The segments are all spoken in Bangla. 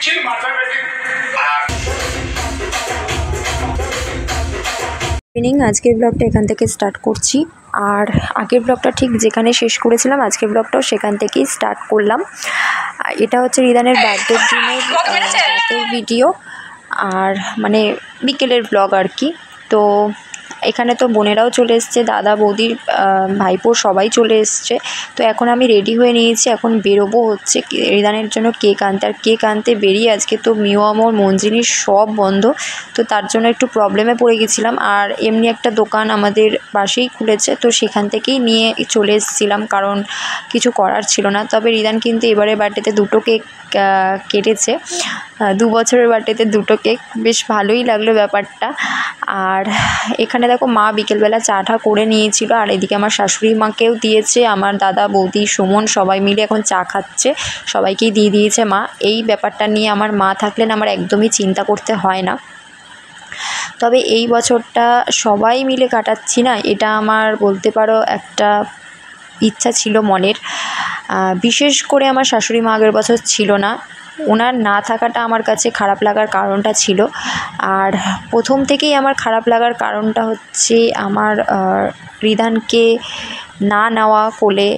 ইভিনিং আজকের ব্লগটা এখান থেকে স্টার্ট করছি। আর আগের ব্লগটা ঠিক যেখানে শেষ করেছিলাম আজকের ব্লগটাও সেখান থেকেই স্টার্ট করলাম। এটা হচ্ছে রিদানের বার্থডের দিনের রাতের ভিডিও, আর মানে বিকেলের ব্লগ আর কি। তো এখানে তো বোনেরাও চলে এসছে, দাদা বৌদি ভাইপো সবাই চলে এসছে। তো এখন আমি রেডি হয়ে নিয়েছি, এখন বেরোবো হচ্ছে রিদানের জন্য কেক আনতে। আর কেক আনতে বেরিয়ে আজকে তো মিওয়ামোর মনজিনিস সব বন্ধ, তো তার জন্য একটু প্রবলেমে পড়ে গেছিলাম। আর এমনি একটা দোকান আমাদের পাশেই খুলেছে, তো সেখান থেকেই নিয়ে চলে এসেছিলাম, কারণ কিছু করার ছিল না। তবে রিদান কিন্তু এবারে বার্থডেতে দুটো কেক কেটেছে, 2 বছরের বার্থডেতে দুটো কেক, বেশ ভালোই লাগলো ব্যাপারটা। আর এখানে দেখো মা বিকেলবেলা চাটা করে নিয়েছিল, আর এদিকে আমার শাশুড়ি মাকেও দিয়েছে, আমার দাদা বৌদি সুমন সবাই মিলে এখন চা খাচ্ছে, সবাইকেই দিয়ে দিয়েছে মা। এই ব্যাপারটা নিয়ে আমার মা থাকলেন আমার একদমই চিন্তা করতে হয় না। তবে এই বছরটা সবাই মিলে কাটাচ্ছি না, এটা আমার বলতে পারো একটা ইচ্ছা ছিল মনের। বিশেষ করে আমার শাশুড়ি মা আগের বছর ছিল না, ওনার না থাকাটা আমার কাছে খারাপ লাগার কারণটা ছিল। আর প্রথম থেকেই আমার খারাপ লাগার কারণটা হচ্ছে আমার রিদানকে না নেওয়া কোলে,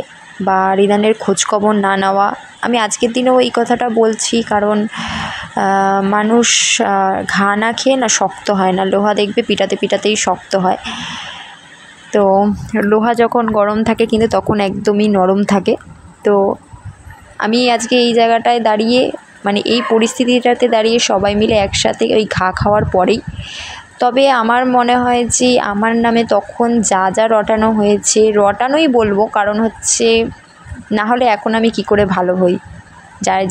বা রিদানের খোঁজখবর না নেওয়া। আমি আজকের দিনেও এই কথাটা বলছি, কারণ মানুষ ঘা না খেয়ে না শক্ত হয় না, লোহা দেখবে পিটাতে পিটাতেই শক্ত হয়। তো লোহা যখন গরম থাকে কিন্তু তখন একদমই নরম থাকে। তো আমি আজকে এই জায়গাটায় দাঁড়িয়ে, মানে এই পরিস্থিতিটাতে দাঁড়িয়ে সবাই মিলে একসাথে ওই ঘা খাওয়ার পরেই, তবে আমার মনে হয় যে আমার নামে তখন যা যা রটানো হয়েছে, রটানোই বলবো, কারণ হচ্ছে না হলে এখন আমি কি করে ভালো হই।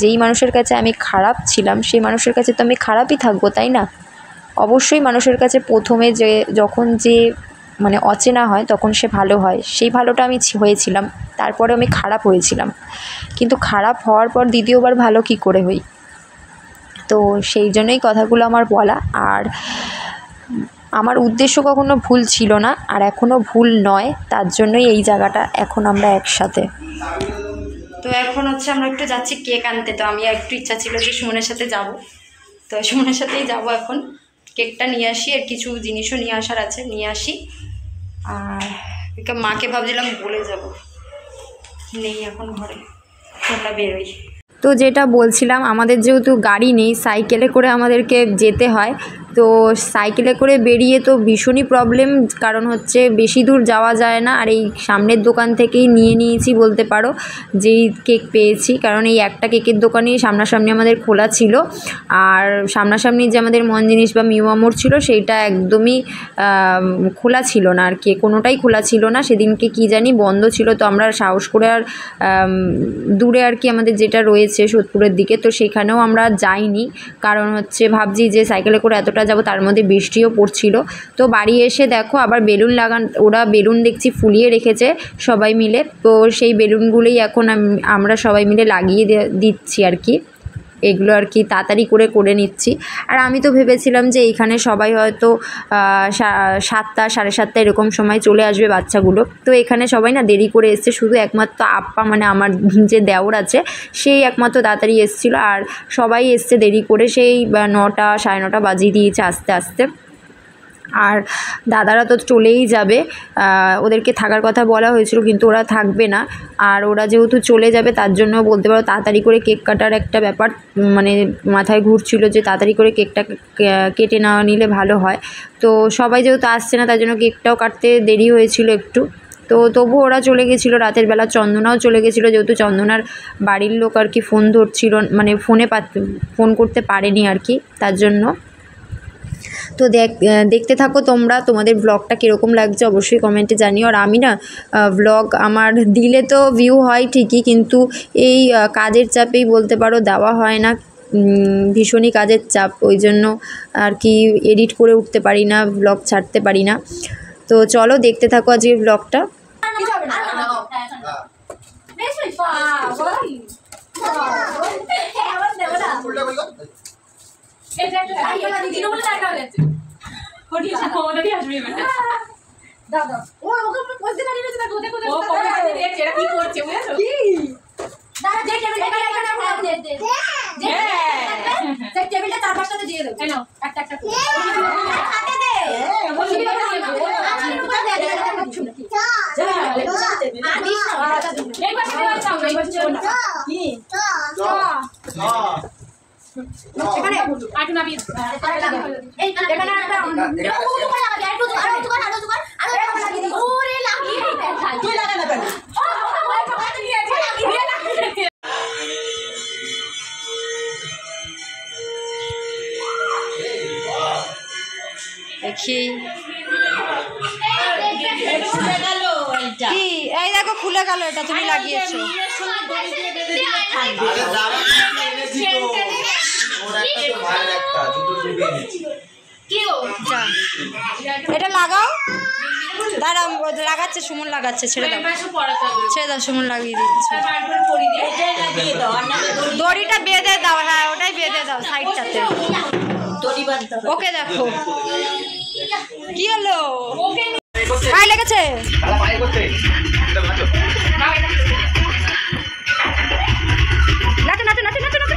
যেই মানুষের কাছে আমি খারাপ ছিলাম সেই মানুষের কাছে তো আমি খারাপই থাকবো, তাই না? অবশ্যই মানুষের কাছে প্রথমে যখন মানে অচেনা হয় তখন সে ভালো হয়, সেই ভালোটা আমি হয়েছিলাম, তারপরে আমি খারাপ হয়েছিলাম। কিন্তু খারাপ হওয়ার পর দ্বিতীয়বার ভালো কি করে হই? তো সেই জন্যই কথাগুলো আমার বলা। আর আমার উদ্দেশ্য কখনো ভুল ছিল না, আর এখনও ভুল নয়, তার জন্যই এই জায়গাটা এখন আমরা একসাথে। তো এখন হচ্ছে আমরা একটু যাচ্ছি কেক আনতে। তো আমি একটু ইচ্ছা ছিল যে সুমনের সাথে যাব, তো সুমনের সাথেই যাব। এখন কেকটা নিয়ে আসি, আর কিছু জিনিসও নিয়ে আসার আছে, নিয়ে আসি। আর মাকে ভাবছিলাম বলে যাব, নেই এখন ঘরে, আমরা বেরোই। তো যেটা বলছিলাম, আমাদের যেহেতু গাড়ি নেই, সাইকেলে করে আমাদেরকে যেতে হয়। তো সাইকেলে করে বেরিয়ে তো ভীষণই প্রবলেম, কারণ হচ্ছে বেশি দূর যাওয়া যায় না। আর এই সামনের দোকান থেকেই নিয়ে নিয়েছি বলতে পারো, যেই কেক পেয়েছি, কারণ এই একটা কেকের দোকানই সামনাসামনি আমাদের খোলা ছিল। আর সামনাসামনি যে আমাদের মনজিনিস বা মিওয়ামোর ছিল সেইটা একদমই খোলা ছিল না, আর কি কোনোটাই খোলা ছিল না। সেদিনকে কি জানি বন্ধ ছিল, তো আমরা সাহস করে আর দূরে আর কি আমাদের যেটা রয়েছে সোদপুরের দিকে, তো সেখানেও আমরা যাইনি, কারণ হচ্ছে ভাবছি যে সাইকেলে করে এতটা যাব, তার মধ্যে বৃষ্টিও পড়ছিল। তো বাড়ি এসে দেখো আবার বেলুন ওরা বেলুন দেখছি ফুলিয়ে রেখেছে সবাই মিলে, তো সেই বেলুনগুলোই এখন আমরা সবাই মিলে লাগিয়ে দিচ্ছি আর কি, এগুলো আর কি তাড়াতাড়ি করে নিচ্ছি। আর আমি তো ভেবেছিলাম যে এইখানে সবাই হয়তো 7টা 7:30 এরকম সময় চলে আসবে বাচ্চাগুলো, তো এখানে সবাই না দেরি করে এসছে, শুধু একমাত্র আপ্পা মানে আমার যে দেওর আছে সেই একমাত্র তাড়াতাড়ি এসেছিলো। আর সবাই এসছে দেরি করে, সেই 9টা 9:30 বাজিয়ে দিয়েছে আস্তে আস্তে। আর দাদারা তো চলেই যাবে, ওদেরকে থাকার কথা বলা হয়েছিল কিন্তু ওরা থাকবে না। আর ওরা যেহেতু চলে যাবে তার জন্য বলতে পারো তাড়াতাড়ি করে কেক কাটার একটা ব্যাপার মানে মাথায় ঘুরছিল, যে তাড়াতাড়ি করে কেকটা কেটে নেওয়া নিলে ভালো হয়। তো সবাই যেহেতু আসছে না তার জন্য কেকটাও কাটতে দেরি হয়েছিল একটু। তো তবু ওরা চলে গেছিলো রাতের বেলা, চন্দনাও চলে গেছিলো, যেহেতু চন্দনার বাড়ির লোক আর কি ফোন ধরছিল, মানে ফোন করতে পারেনি আর কি, তার জন্য। তো দেখতে থাকো তোমরা, তোমাদের ব্লগটা কীরকম লাগছে অবশ্যই কমেন্টে জানিও। আর আমি না ব্লগ আমার দিলে তো ভিউ হয় ঠিকই, কিন্তু এই কাজের চাপেই বলতে পারো দেওয়া হয় না, ভীষণই কাজের চাপ, ওই জন্য আর কি এডিট করে উঠতে পারি না, ব্লগ ছাড়তে পারি না। তো চলো দেখতে থাকো আজকের ব্লগটা। চারপাশটাতে দিয়ে দাও কেন একটা একটা করে হাতে দে এখানে আটু নাবি এই এখানে একটা উঁচু করে লাগা যায় একটু উঁচু কর আর লাগিয়ে দিই ওরে লাগিয়ে তুই লাগা না কেন দেখি কি এই দেখো খুলে গেল এটা তুমি লাগিয়েছো এটা লাগাও দাঁড়াও লাগাচ্ছে সুমন লাগাচ্ছে ছেড়ে দাও সুমন লাগিয়ে দিচ্ছে দড়িটা বেঁধে দাও হ্যাঁ ওটাই বেঁধে দাও সাইডটাতে ওকে দেখো কি হলো পায়ে লেগেছে নাচো নাচো নাচো নাচো নাচো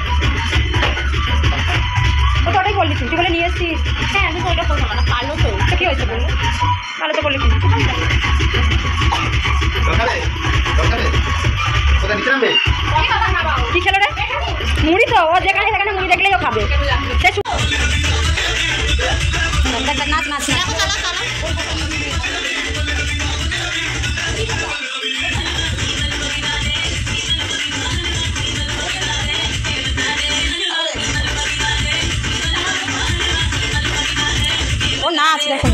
ও তো ওটাই বললি তুই বলে নিয়ে এসছিস হ্যাঁ আমি তো ওটা করবো না কালো তো কি হয়েছে বললো কালো তো বললি কি খেলো রে মুড়ি তো ও যেখানে সেখানে মুড়ি দেখলেই ও খাবে নাচ নাচ ও নাচ দেখো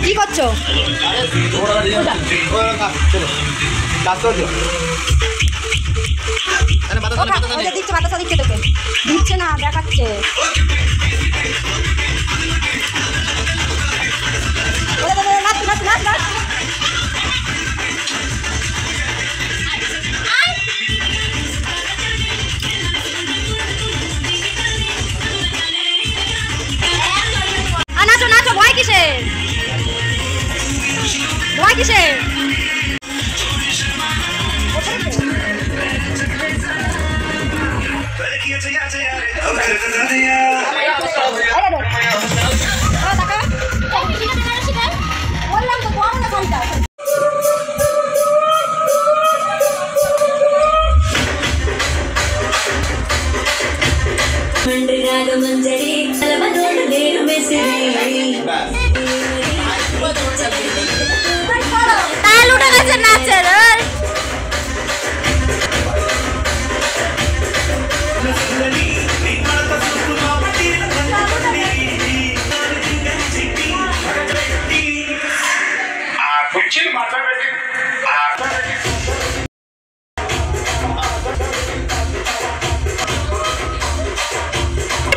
কি করছো দিচ্ছে বাতাসা দিচ্ছে তোকে দিচ্ছে না দেখাচ্ছে নাচ নাচ নাচ নাচ নাচো নাচো ভয় কিসের ভয় কিসের তাল উঠে গেছে নাচের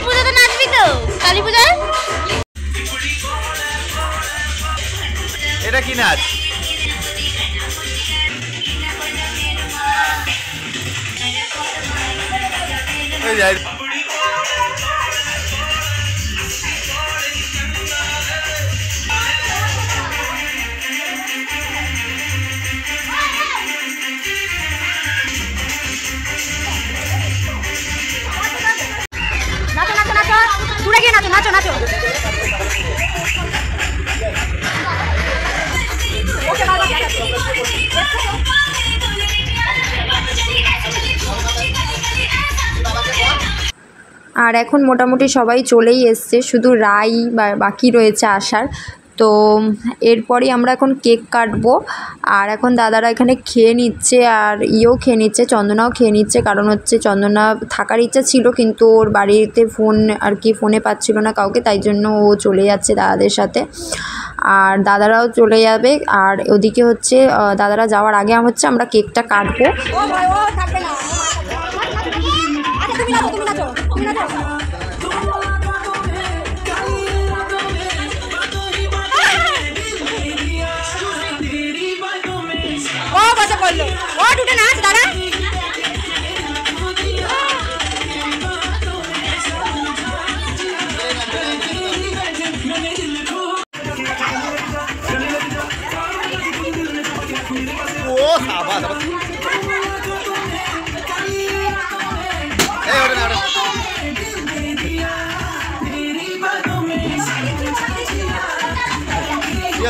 পুজোতে নাচবি তো কালী পূজায় এটা কি নাচ নাচো নাচো নাচো দূরে গিয়ে নাচো নাচো নাচো আর এখন মোটামুটি সবাই চলেই এসছে শুধু রাই বাকি রয়েছে আসার তো এরপরই আমরা এখন কেক কাটবো আর এখন দাদারা এখানে খেয়ে নিচ্ছে আর ইয়েও খেয়ে নিচ্ছে চন্দনাও খেয়ে নিচ্ছে কারণ হচ্ছে চন্দনা থাকার ইচ্ছা ছিল কিন্তু ওর বাড়িতে ফোন আর কি ফোনে পাচ্ছিল না কাউকে তাই জন্য ও চলে যাচ্ছে দাদাদের সাথে আর দাদারাও চলে যাবে আর ওদিকে হচ্ছে দাদারা যাওয়ার আগে হচ্ছে আমরা কেকটা কাটবো করলো ও দুটো নাচ দাঁড়া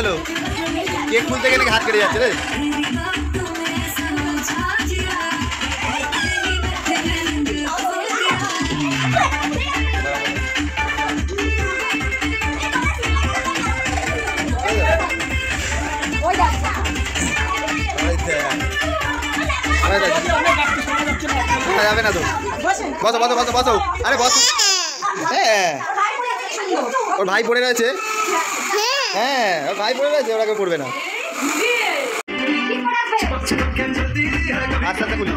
হলো? কেক খুলতে গেলে হাত কেটে যাচ্ছে রে। যাবে না তো, বসো বসো বসো বসো, আরে বসো। হ্যাঁ ওর ভাই পড়ে রয়েছে, হ্যাঁ ওর ভাই পড়ে রয়েছে, ওরা কেউ পড়বে না। আস্তে আস্তে খুলি,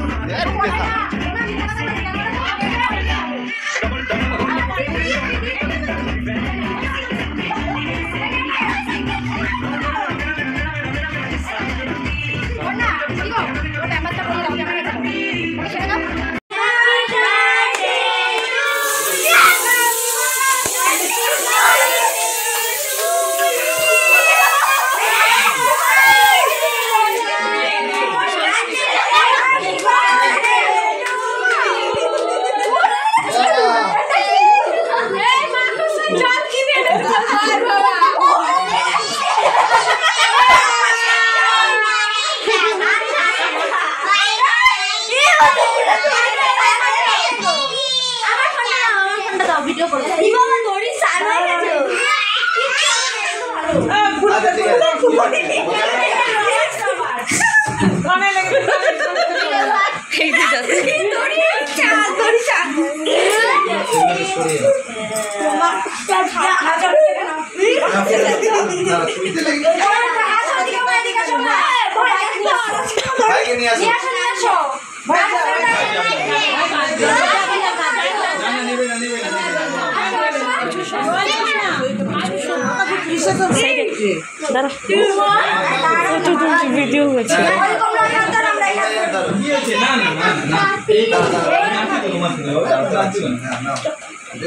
ভিডিও হচ্ছে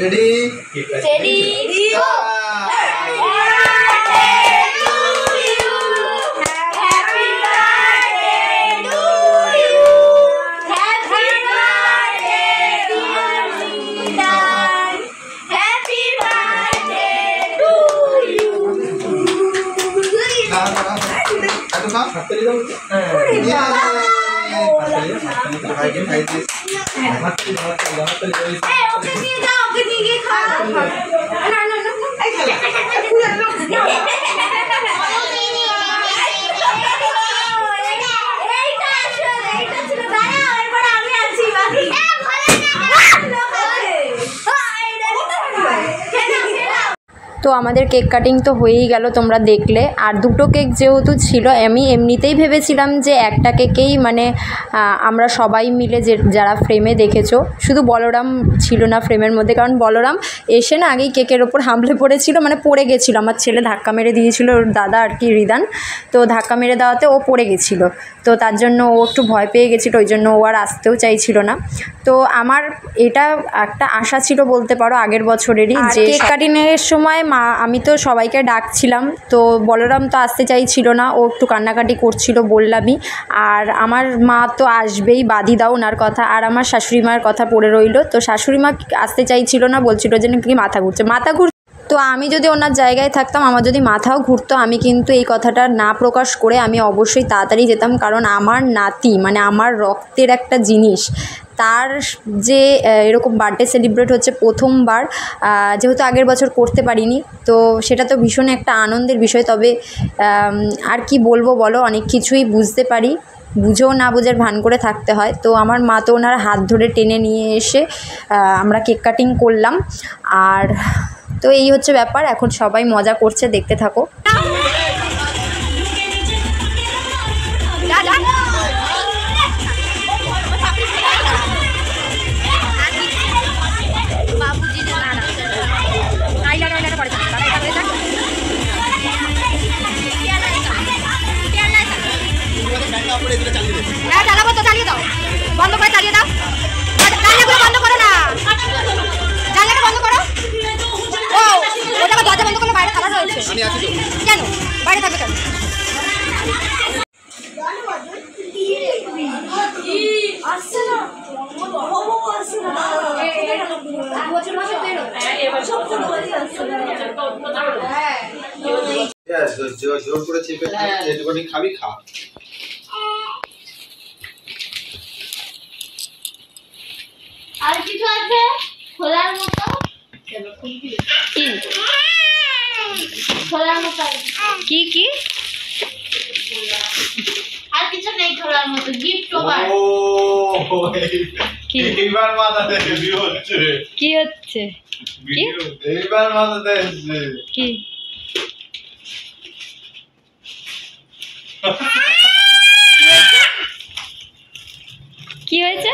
রেডি রেডি তো আমাদের কেক কাটিং তো হয়েই গেল, তোমরা দেখলে। আর দুটো কেক যেহেতু ছিল, আমি এমনিতেই ভেবেছিলাম যে একটা কেকেই মানে আমরা সবাই মিলে যারা ফ্রেমে দেখেছো, শুধু বলরাম ছিল না ফ্রেমের মধ্যে, কারণ বলরাম এসে না আগেই কেকের ওপর হামলে পড়েছিল, মানে পড়ে গেছিলো। আমার ছেলে ধাক্কা মেরে দিয়েছিল, ওর দাদা আর কি রিদান, তো ধাক্কা মেরে দেওয়াতে ও পড়ে গেছিলো। তো তার জন্য ও একটু ভয় পেয়ে গেছিলো, ওই জন্য ও আর আসতেও চাইছিল না। তো আমার এটা একটা আশা ছিল বলতে পারো আগের বছরেরই, যে কেক কাটিংয়ের সময় আমি তো সবাইকে ডাকছিলাম, তো বলরাম তো আসতে চাইছিল না, ও একটু কান্নাকাটি করছিল বললামই। আর আমার মা তো আসবেই, বাদি দাও ওনার কথা, আর আমার শাশুড়ি মার কথা পড়ে রইলো। তো শাশুড়ি মা আসতে চাইছিল না, বলছিল যে নাকি মাথা ঘুরছে। তো আমি যদি ওনার জায়গায় থাকতাম, আমার যদি মাথাও ঘুরতো, আমি কিন্তু এই কথাটা না প্রকাশ করে আমি অবশ্যই তাড়াতাড়ি যেতাম, কারণ আমার নাতি মানে আমার রক্তের একটা জিনিস, তার যে এরকম বার্থডে সেলিব্রেট হচ্ছে প্রথমবার, যেহেতু আগের বছর করতে পারিনি, তো সেটা তো ভীষণ একটা আনন্দের বিষয়। তবে আর কি বলবো বলো, অনেক কিছুই বুঝতে পারি, বুঝেও না বুঝের ভান করে থাকতে হয়। তো আমার মা তো ওনার হাত ধরে টেনে নিয়ে এসে আমরা কেক কাটিং করলাম। আর তো এই হচ্ছে ব্যাপার, এখন সবাই মজা করছে, দেখতে থাকো। চালাবো তো, চালিয়ে দাও, বন্ধ করে চালিয়ে দাও, জানলাগুলো বন্ধ করো না, জানলাটা বন্ধ করো। ও ওটা দরজা বন্ধ করলে বাইরে খাবার রয়েছে, কেন বাইরে থাকবে কেন? জোর করে চেপে যেটুকুনি খাবি খা। আর কিছু আছে খোলার মতো? কি খোলার মতো কি কি আর কিছু নেই খোলার মতো। Gift over. ও কি এইবার মাথাতে হেভি হচ্ছে। কি হচ্ছে? কি এইবার মাথাতে এসছে। কি কি হয়েছে?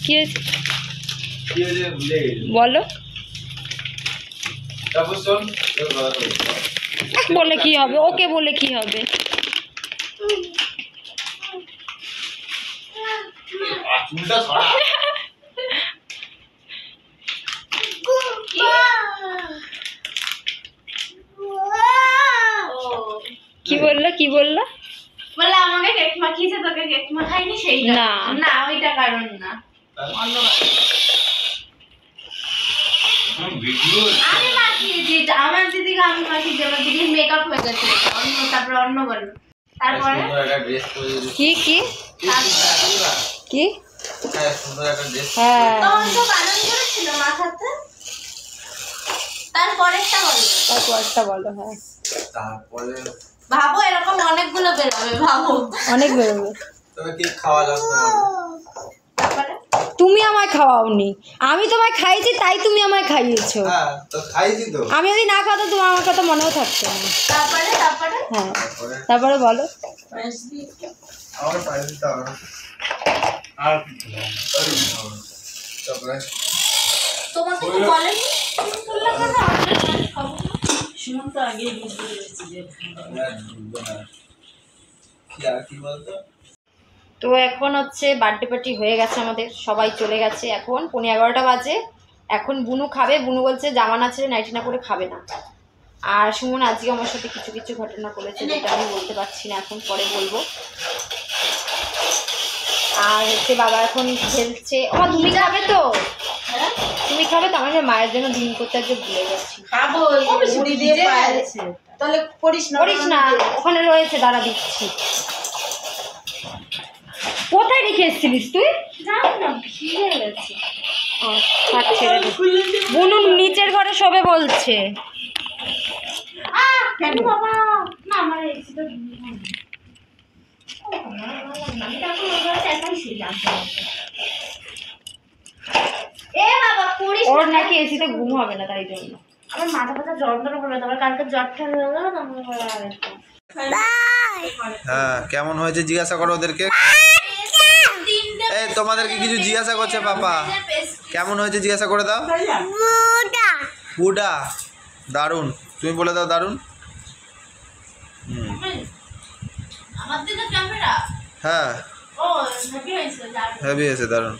কি হয়েছে কি হয়েছে ভুলে গেছি। বলো। তারপর শোন বলে কি হবে? ওকে বলে কি হবে? চুলটা ছড়া। কি বললো? কি বললো? বলে আমাকে কেক মাখিয়েছে, তোকে কেক মাখাইনি সেইটা? না। না ওইটা কারণ না, অন্য আমি মাখিয়েছি। আমার দিদিকে আমি মাখিয়েছি, আমার দিদির মেকআপ হয়ে গেছে অন্য, তারপরে অন্য বললো। তারপরে কি কি কি? তখন হ্যাঁ তো বানান করেছিল মাথাতে। তারপরেরটা বলো। তারপরটা বলো। হ্যাঁ তারপরে ভাবো এরকম অনেকগুলো বেরোবে, ভাবো। অনেক বেরোবে। তবে কি খাওয়ালাম তারপরে তুমি আমায় খাওয়াওনি, আমি তোমায় খাইয়েছি, তাই তুমি আমায় খাইয়েছো। হ্যাঁ তো খাইছি তো। আমি যদি না খাওয়াতো তোমার আমার কথা মনেও থাকতো না। তারপরে হ্যাঁ তারপরে বলো। আমার পায়ে দিতে হবে না। আর তারপরে তোমাকে তো বলেনি তুমি বললে কেন? সুমন তো আগেই বুঝতে পেরেছি যে কি বলতো? তো এখন হচ্ছে বার্থডে পার্টি হয়ে গেছে আমাদের, সবাই চলে গেছে। এখন 11:15 বাজে। এখন বুনু খাবে। বুনু বলছে জামা না ছেড়ে নাইটি না করে খাবে না। আর সুমন আজকে আমার সাথে কিছু কিছু ঘটনা করেছে, যেটা আমি বলতে পারছি না, এখন পরে বলবো। আর হচ্ছে বাবা এখন খেলছে। ও তুমি খাবে তো? তুমি খাবে তো? আমার মায়ের জন্য ডিম করতে আজকে ভুলে গেছি। খাবো মুড়ি দিয়ে পায়েছে, তাহলে করিস না করিস না, ওখানে রয়েছে, দাঁড়া দিচ্ছি। কোথায় রেখে এসেছিলিস তুই? জানি না, ভিড়ে গেছে। ও, থাক ছেড়ে দে। বুনু নিচের ঘরে শোবে বলছে। কেন বাবা? না আমার এসিটা আমি তখন ওর কাছে একাই ছিলাম। এ বাবা করিস ওর না। নাকি এসিতে ঘুম হবে না, তাই জন্য। আমার মাথা ব্যথা যন্ত্রণা করবে, তারপর কালকে জ্বর ঠান্ডা হয়ে গেল, হ্যাঁ কেমন হয়েছে জিজ্ঞাসা করো ওদেরকে। এই তোমাদেরকে কিছু জিজ্ঞাসা করছে পাপা। কেমন হয়েছে জিজ্ঞাসা করে দাও। বুডা দারুণ। তুমি বলে দাও দারুণ। আমার দিকে ক্যামেরা। হ্যাঁ ও হেভি হয়েছে, দারুণ। হেভি আছে দারুণ।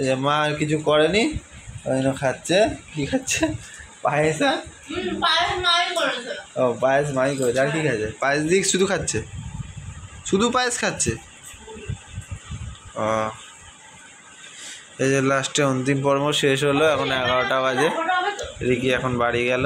এই যে মা আর কিছু করেনি, ওই জন্য খাচ্ছে। কি খাচ্ছে? পায়েসা। পায়েস নাই করেছে। ও পায়েস মাই করেছে। আর কি খাচ্ছে? পায়েস দিক শুধু খাচ্ছে, শুধু পায়েস খাচ্ছে। ও এই যে লাস্টে অন্তিম পর্ব শেষ হলো। এখন 11টা বাজে। রিকি এখন বাড়ি গেল।